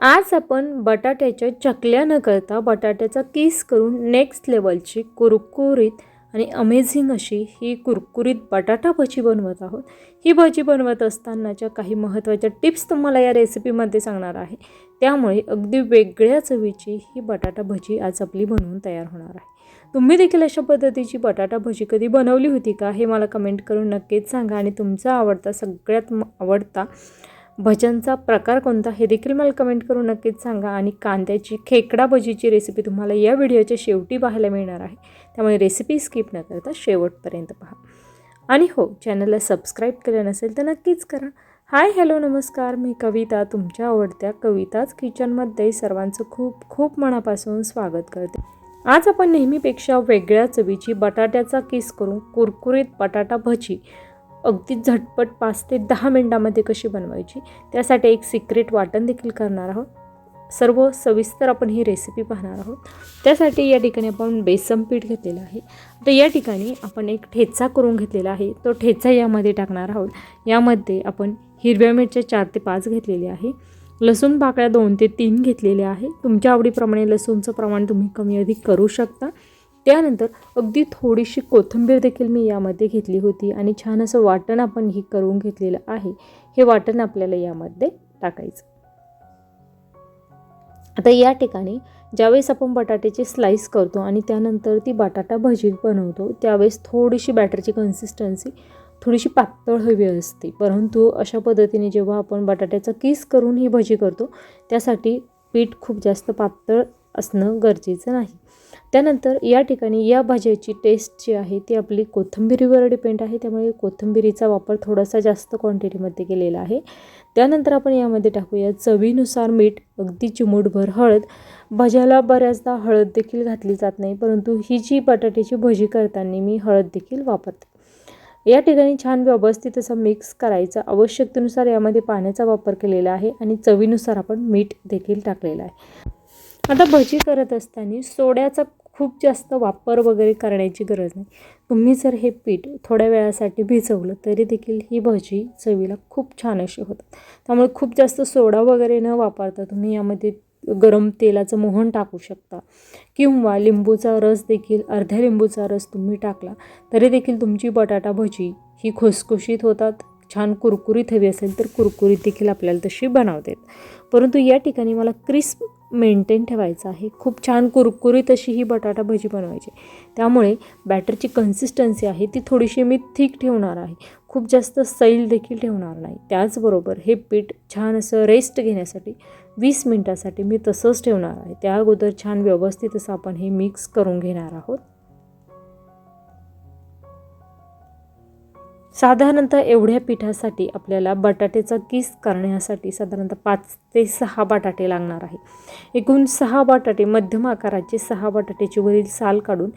आज आपण बटाट्याच्या चकल्या न करता बटाट्याचा किस करून नेक्स्ट लेवलची कुरकुरीत आणि अमेझिंग अशी ही कुरकुरीत बटाटा भजी बनवत आहोत। ही भजी बनवत असतानाच्या काही महत्त्वाच्या टिप्स तुम्हाला या रेसिपीमध्ये सांगणार आहे। त्यामुळे अगदी वेगळ्या चवीची ही बटाटा भजी आज आपली बनवून तयार होणार आहे। तुम्ही देखील अशा पद्धतीची बटाटा भजी कधी बनवली होती का हे मला कमेंट करून नक्कीच सांगा आणि तुमचा आवडता सगळ्यात आवडता भज्यांचा प्रकार कोणता हे देखील मला कमेंट करून नक्कीच सांगा। आणि कांद्याची खेकडा भजीची रेसिपी तुम्हाला या व्हिडिओच्या शेवटी पाहायला मिळणार आहे, त्यामुळे रेसिपी स्किप न करता शेवटपर्यंत पहा। आणि हो, चॅनलला सबस्क्राईब केलं नसेल तर नक्कीच करा। हाय हॅलो नमस्कार, मी कविता तुमच्या आवडत्या कविताच किचनमध्ये सर्वांचं खूप खूप मनापासून स्वागत करते। आज आपण नेहमीपेक्षा वेगळ्या चवीची बटाट्याचा किस करून कुरकुरीत बटाटा भजी अगदी झटपट 5 ते 10 मिनिटांमध्ये कशी बनवायची त्यासाठी एक सिक्रेट वाटण देखील करणार आहोत। सर्व सविस्तर आपण ही रेसिपी पाहणार आहोत। त्यासाठी या ठिकाणी आपण बेसन पीठ घेतलेलं आहे। तर या ठिकाणी आपण एक ठेचा करून घेतलेला आहे, तो ठेचा यामध्ये टाकणार आहोत। यामध्ये आपण हिरव्या मिरच्या 4 ते 5 घेतलेल्या आहे, लसूण पाकळ्या 2 ते 3 घेतलेल्या आहे। तुमच्या आवडीप्रमाणे लसूणचं प्रमाण तुम्ही कमी अधिक करू शकता। त्यानंतर अगदी थोडीशी कोथिंबीर देखील मी यामध्ये घेतली होती आणि छान असं वाटण आपण ही करून घेतलेलं आहे। हे वाटण आपल्याला यामध्ये टाकायचं। आता या ठिकाणी ज्यावेळेस आपण बटाट्याची स्लाइस करतो आणि त्यानंतर ती बटाटा भजी बनवतो त्यावेळेस थोडीशी बॅटरची कन्सिस्टन्सी थोडीशी पातळ हवी असते, परंतु अशा पद्धतीने जेव्हा आपण बटाट्याचा किस करून ही भजी करतो त्यासाठी पीठ खूप जास्त पातळ असणं गरजेचं नाही। त्यानंतर या ठिकाणी या भाजीची टेस्ट जी आहे ती आपली कोथिंबिरीवर डिपेंड आहे, त्यामुळे कोथिंबिरीचा वापर थोडासा जास्त क्वांटिटीमध्ये केलेला आहे। त्यानंतर आपण यामध्ये टाकूया चवीनुसार मीठ, अगदी चिमूटभर हळद। भाज्याला बऱ्याचदा हळद देखील घातली जात नाही, परंतु ही जी बटाट्याची भजी करताना मी हळद देखील वापरते। या ठिकाणी छान व्यवस्थित असं मिक्स करायचं। आवश्यकतेनुसार यामध्ये पाण्याचा वापर केलेला आहे आणि चवीनुसार आपण मीठ देखील टाकलेलं आहे। आता भजी करत असताना सोड्याचा खूप जास्त वापर वगैरे करण्याची गरज नाही। तुम्ही जर हे पीठ थोड्या वेळासाठी भिजवलं तरी देखील ही भजी चवीला खूप छान अशी होतात। त्यामुळे खूप जास्त सोडा वगैरे न वापरता तुम्ही यामध्ये गरम तेलाचं मोहन टाकू शकता किंवा लिंबूचा रस देखील, अर्ध्या लिंबूचा रस तुम्ही टाकला तरी देखील तुमची बटाटा भजी ही खुसखुशीत होतात। छान कुरकुरीत हवी असेल तर कुरकुरीत देखील आपल्याला तशी बनवतात, परंतु या ठिकाणी मला क्रिस्प मेंटेन ठेवायचं आहे। खूप छान कुरकुरीत अशी ही बटाटा भजी बनवायची, त्यामुळे बॅटरची कन्सिस्टन्सी आहे ती थोडीशी मी थिक ठेवणार आहे, खूप जास्त सैल देखील ठेवणार नाही। त्याचबरोबर हे पीठ छान असं रेस्ट घेण्यासाठी 20 मिनिटासाठी मी तसंच ठेवणार आहे। त्या अगोदर छान व्यवस्थित असं आपण हे मिक्स करून घेणार आहोत। साधारणतः एवढ्या पिठासाठी आपल्याला बटाट्याचा किस करण्यासाठी साधारणतः 5 ते 6 बटाटे लागणार आहे। एकूण 6 बटाटे मध्यम आकाराचे 6 बटाट्याची वरील साल काढून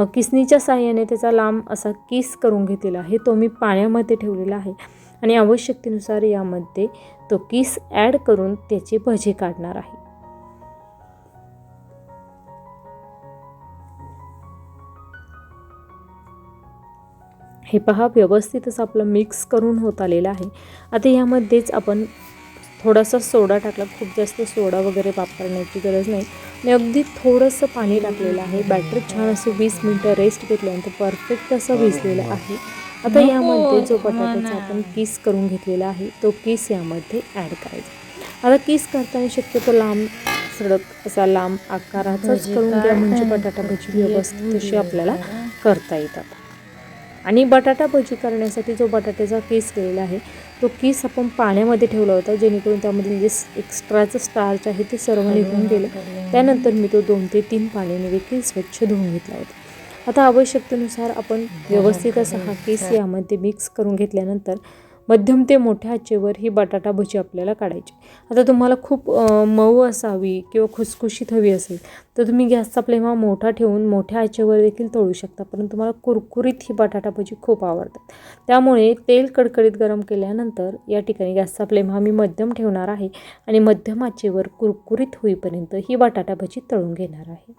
किसणीच्या साहाय्याने त्याचा लांब असा किस करून घेतलेला आहे, तो मी पाण्यामध्ये ठेवलेला आहे आणि आवश्यकतेनुसार यामध्ये तो किस ॲड करून त्याची भजी काढणार आहे। हे पहा, व्यवस्थित असं आपलं मिक्स करून होत आलेलं आहे। आता यामध्येच आपण थोडासा सोडा टाकला, खूप जास्त सोडा वगैरे वापरण्याची गरज नाही आणि अगदी थोडंसं पाणी टाकलेलं आहे। बॅटर छान असं 20 मिनिटं रेस्ट घेतल्यानंतर परफेक्ट असं भिजलेलं आहे। आता यामध्ये जो बटाट्याचा आपण किस करून घेतलेला आहे तो किस यामध्ये ॲड करायचा। आता किस करताना शक्यतो लांब सडक असा लांब आकाराचाच करून घ्या, म्हणजे बटाटा भजी व्यवस्थित अशी आपल्याला करता येतात। आणि बटाटा भजी करण्यासाठी जो बटाट्याचा किस केलेला आहे तो किस आपण पाण्यामध्ये ठेवला होता, जेणेकरून त्यामधील जे एक्स्ट्राचं स्टार्च आहे ते सर्व निघून गेलं। त्यानंतर मी तो 2 ते 3 पाण्याने देखील स्वच्छ धुवून घेतला होता। आता आवश्यकतेनुसार आपण व्यवस्थित असा हा किस यामध्ये मिक्स करून घेतल्यानंतर मध्यम ते मोठ्या आचेवर ही बटाटा भजी आपल्याला काढायची। आता तुम्हाला खूप मऊ असावी किंवा खुसखुशीत हवी असेल तर तुम्ही गॅसचा फ्लेम हा मोठा ठेवून मोठ्या आचेवर देखील तळू शकता, परंतु मला कुरकुरीत ही बटाटा भजी खूप आवडतात, त्यामुळे तेल कडकडीत गरम केल्यानंतर या ठिकाणी गॅसचा फ्लेम हा मी मध्यम ठेवणार आहे आणि मध्यम आचेवर कुरकुरीत होईपर्यंत ही बटाटा भजी तळून घेणार आहे।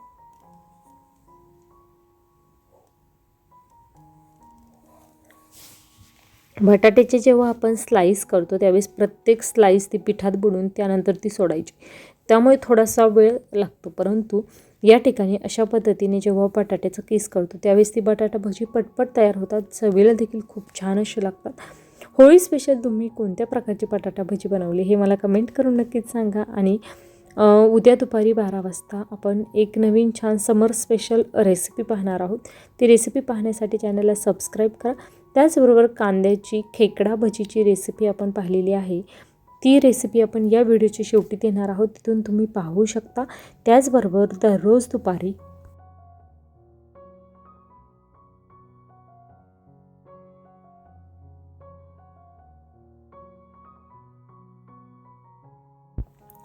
बटाट्याचे जेव्हा आपण स्लाईस करतो त्यावेळेस प्रत्येक स्लाईस ती पिठात बुडून त्यानंतर ती सोडायची, त्यामुळे थोडासा वेळ लागतो. परंतु या ठिकाणी अशा पद्धतीने जेव्हा बटाट्याचं किस करतो त्यावेळेस ती बटाटा भजी पटपट तयार होतात, चवीला देखील खूप छान असे लागतात. होळी स्पेशल तुम्ही कोणत्या प्रकारची बटाटा भजी बनवली हे मला कमेंट करून नक्कीच सांगा. आणि उद्या दुपारी 12 वाजता आपण एक नवीन छान समर स्पेशल रेसिपी पाहणार आहोत. ती रेसिपी पाहण्यासाठी चॅनलला सबस्क्राईब करा. त्याचबरोबर कांद्याची खेकडा भजीची रेसिपी आपण पाहिलेली आहे, ती रेसिपी आपण या व्हिडिओच्या शेवटी देणार आहोत, तिथून तुम्ही पाहू शकता. त्याचबरोबर दररोज दुपारी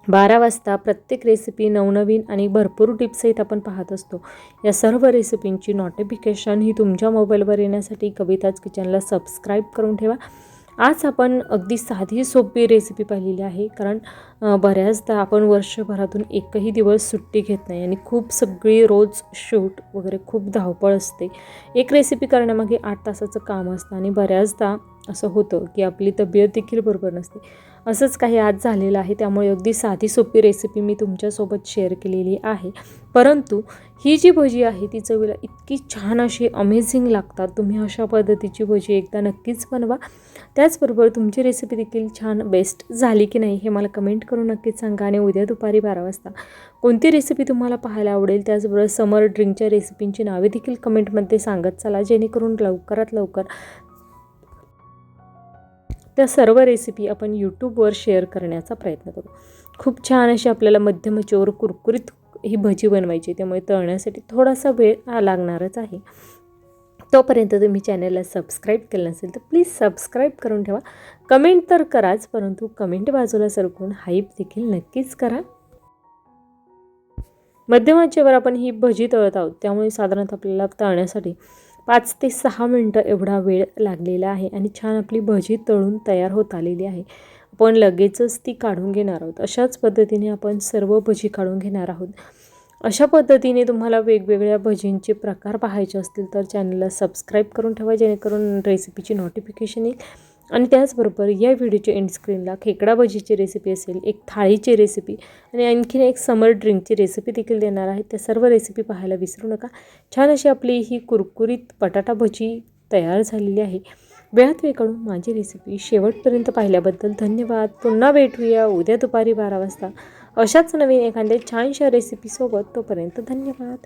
12 वाजता प्रत्येक रेसिपी नवनवीन आणि भरपूर टिप्ससहित आपण पाहत असतो. या सर्व रेसिपींची नोटिफिकेशन ही तुमच्या मोबाईलवर येण्यासाठी कविताज किचनला सबस्क्राईब करून ठेवा. आज आपण अगदी साधी सोपी रेसिपी पाहिलेली आहे, कारण बऱ्याचदा आपण वर्षभरातून एकही दिवस सुट्टी घेत नाही आणि खूप सगळी रोज शूट वगैरे खूप धावपळ असते. एक रेसिपी करण्यामागे 8 तासाचं काम असतं आणि बऱ्याचदा असं होतं की आपली तब्येत देखील बरोबर नसते. असंच काही आज झालेलं आहे, त्यामुळे अगदी साधी सोपी रेसिपी मी तुमच्यासोबत शेअर केलेली आहे. परंतु ही जी भजी आहे ती चवीला इतकी छान अशी अमेझिंग लागतात. तुम्ही अशा पद्धतीची भजी एकदा नक्कीच बनवा. त्याचबरोबर तुमची रेसिपी देखील छान बेस्ट झाली की नाही हे मला कमेंट करून नक्कीच सांगा. आणि उद्या दुपारी 12 वाजता कोणती रेसिपी तुम्हाला पाहायला आवडेल, त्याचबरोबर समर ड्रिंकच्या रेसिपींची नावे देखील कमेंटमध्ये सांगत चला, जेणेकरून लवकरात लवकर त्या सर्व रेसिपी आपण यूट्यूबवर शेअर करण्याचा प्रयत्न करू. खूप छान अशी आपल्याला मध्यम आचेवर कुरकुरीत ही भजी बनवायची, त्यामुळे तळण्यासाठी थोडासा वेळ लागणारच आहे. तोपर्यंत तुम्ही चॅनलला सबस्क्राईब केलं नसेल तर प्लीज सबस्क्राईब करून ठेवा. कमेंट तर कराच, परंतु कमेंट बाजूला सरकून हाईप देखील नक्कीच करा. मध्यम आचेवर आपण ही भजी तळत आहोत, त्यामुळे साधारणतः आपल्याला तळण्यासाठी 5 ते 6 मिनटं एवढा वेळ लागलेला आहे. आणि छान आपली भजी तळून तयार होत आलेली आहे. आपण लगेचच ती काढून घेणार आहोत. अशाच पद्धतीने आपण सर्व भजी काढून घेणार आहोत. अशा पद्धतीने तुम्हाला वेगवेगळ्या भजींचे प्रकार पाहायचे असतील तर चॅनलला सबस्क्राईब करून ठेवा, जेणेकरून रेसिपीची नोटिफिकेशन येईल. आणि त्याचबरोबर या व्हिडिओच्या एंड स्क्रीनला खेकडा भजीची रेसिपी असेल, एक थाळीची रेसिपी आणि आणखीन एक समर ड्रिंकची रेसिपी देखील देणार आहे. त्या सर्व रेसिपी पाहायला विसरू नका. छान अशी आपली ही कुरकुरीत बटाटा भजी तयार झालेली आहे. वेळात वेळ काढून माझी रेसिपी शेवटपर्यंत पाहिल्याबद्दल धन्यवाद. पुन्हा भेटूया उद्या दुपारी 12 वाजता अशाच नवीन एखाद्या छानशा रेसिपीसोबत. तोपर्यंत धन्यवाद.